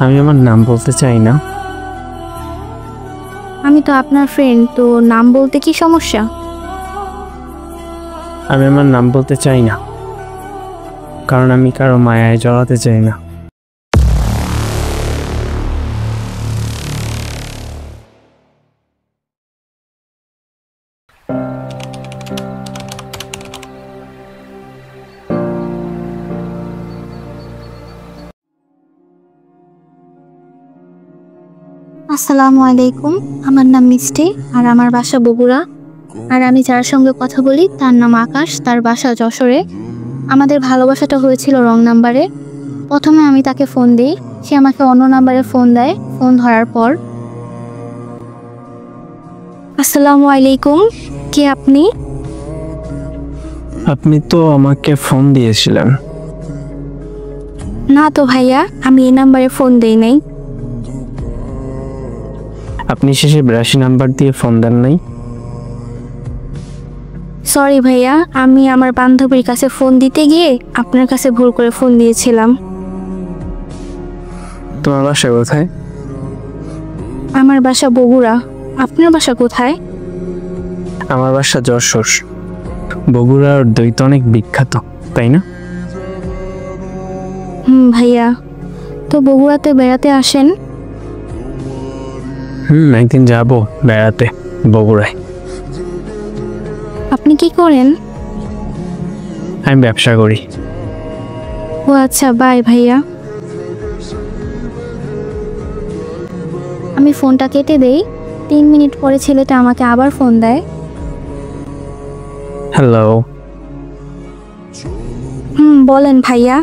আমি আমার নাম বলতে চাই না। আমি তো আপনার ফ্রেন্ড, তো নাম বলতে কি সমস্যা? আমি আমার নাম বলতে চাই না, কারণ আমি কারো মায়ায় জড়াতে চাই না। আসসালামু আলাইকুম, আমার নাম মিষ্টি আর আমার বাসা বগুড়া। আর আমি যার সঙ্গে কথা বলি তার নাম আকাশ, তার বাসা যশোরে। আমাদের ভালোবাসাটা হয়েছিল রং নাম্বারে। প্রথমে আমি তাকে ফোন দিই, সে আমাকে অন্য নাম্বারে ফোন দেয়। ফোন ধরার পর, আসসালামু আলাইকুম, কে আপনি? আপনি তো আমাকে ফোন দিয়েছিলেন। না তো ভাইয়া, আমি এই নাম্বারে ফোন দেই নাই। আপনি শেষে 82 নাম্বার দিয়ে ফোন দেন নাই? সরি ভাইয়া, আমি আমার বান্ধবীর কাছে ফোন দিতে গিয়ে আপনার কাছে ভুল করে ফোন দিয়েছিলাম। তোমার বাসা কোথায়? আমার বাসা বগুড়া। আপনার বাসা কোথায়? আমার বাসা যশোর। বগুড়ার দই তো অনেক বিখ্যাত, তাই না? ভাইয়া, তো বগুড়াতে বেড়াতে আসেন? একদিন যাব বেড়াতে বগুড়ায়। আপনি কি করেন? আমি ব্যবসা করি। ও আচ্ছা, বাই ভাইয়া। আমি ফোনটা কেটে দেই। 3 মিনিট পরে ছেলেটা আমাকে আবার ফোন দেয়। হ্যালো। বলেন ভাইয়া,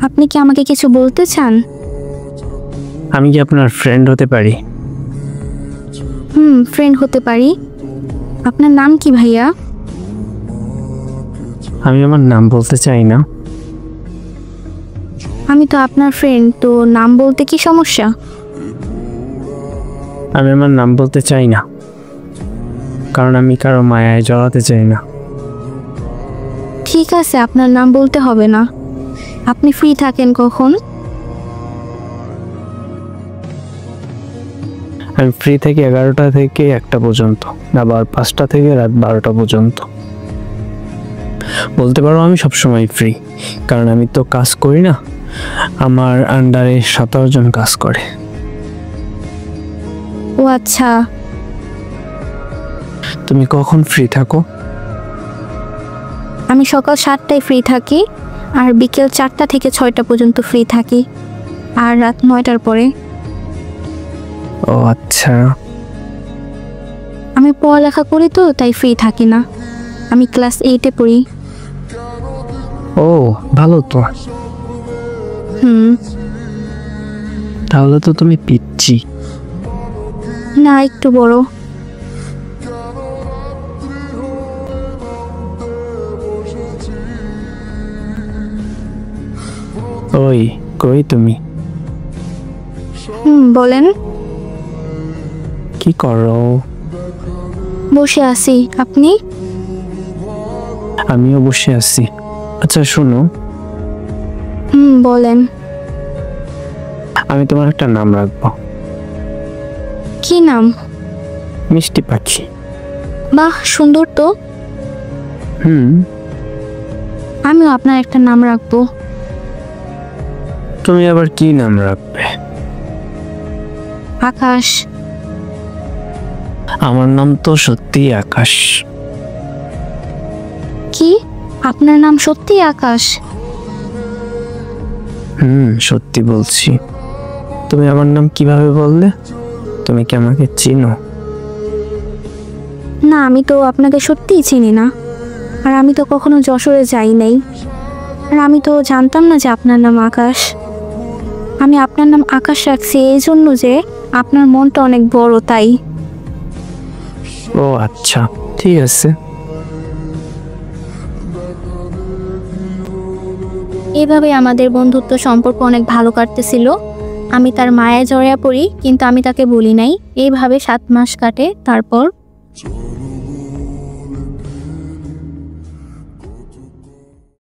আপনি কি আমাকে কিছু বলতে চান? আমি কি আপনার ফ্রেন্ড হতে পারি? ফ্রেন্ড হতে পারি। আপনার নাম কি ভাইয়া? আমি আমার নাম বলতে চাই না। আমি তো আপনার ফ্রেন্ড, তো নাম বলতে কি সমস্যা? আমি আমার নাম বলতে চাই না, কারণ আমি কারো মায়ায় জড়াতে চাই না। ঠিক আছে, আপনার নাম বলতে হবে না। আপনি ফ্রি থাকেন কখন? আমি ফ্রি থাকি 11টা থেকে 1টা পর্যন্ত, আবার 5টা থেকে রাত 12টা পর্যন্ত। বলতে পারো আমি সবসময় ফ্রি, কারণ আমি তো কাজ করি না, আমার আন্ডারে 17 জন কাজ করে। ও আচ্ছা। তুমি কখন ফ্রি থাকো? আমি সকাল 7টায় ফ্রি থাকি, আর বিকেল 4টা থেকে 6টা পর্যন্ত ফ্রি থাকি, আর রাত 9টার পরে। ও আচ্ছা। আমি পড়ালেখা করি তো তাই ফ্রি থাকি না। আমি ক্লাস 8-এ পড়ি। ও ভালো তো। তাহলে তো তুমি পিচ্ছি। না, একটু বড়। ওই কই তুমি? বলেন। কি করো? বসে আছি। আপনি? আমিও বসে আছি। আচ্ছা শোনো। বলেন। আমি তোমার একটা নাম রাখবো। কি নাম? মিষ্টি পাখি। বাহ, সুন্দর তো। আমিও আপনার একটা নাম রাখবো। তুমি আবার কি নাম রাখবে? আকাশ। আমার নাম তো সত্যি আকাশ। কি? আপনার নাম সত্যি আকাশ? সত্যি বলছি। তুমি আমার নাম কিভাবে বললে? তুমি কি আমাকে চিনো? না, আমি তো আপনাকে সত্যিই চিনি না। আর আমি তো কখনো যশোরে যাই নাই। আর আমি তো জানতাম না যে আপনার নাম আকাশ। আমি আপনার নাম আকাশ রাখছি এই জন্য যে আপনার মনটা অনেক বড়, তাই। ও আচ্ছা, ঠিক আছে। এভাবে আমাদের বন্ধুত্ব সম্পর্ক অনেক ভালো কাটতেছিল। আমি তার মায়ায় জড়িয়ে পড়ি, কিন্তু আমি তাকে বলি নাই। এইভাবে 7 মাস কাটে। তারপর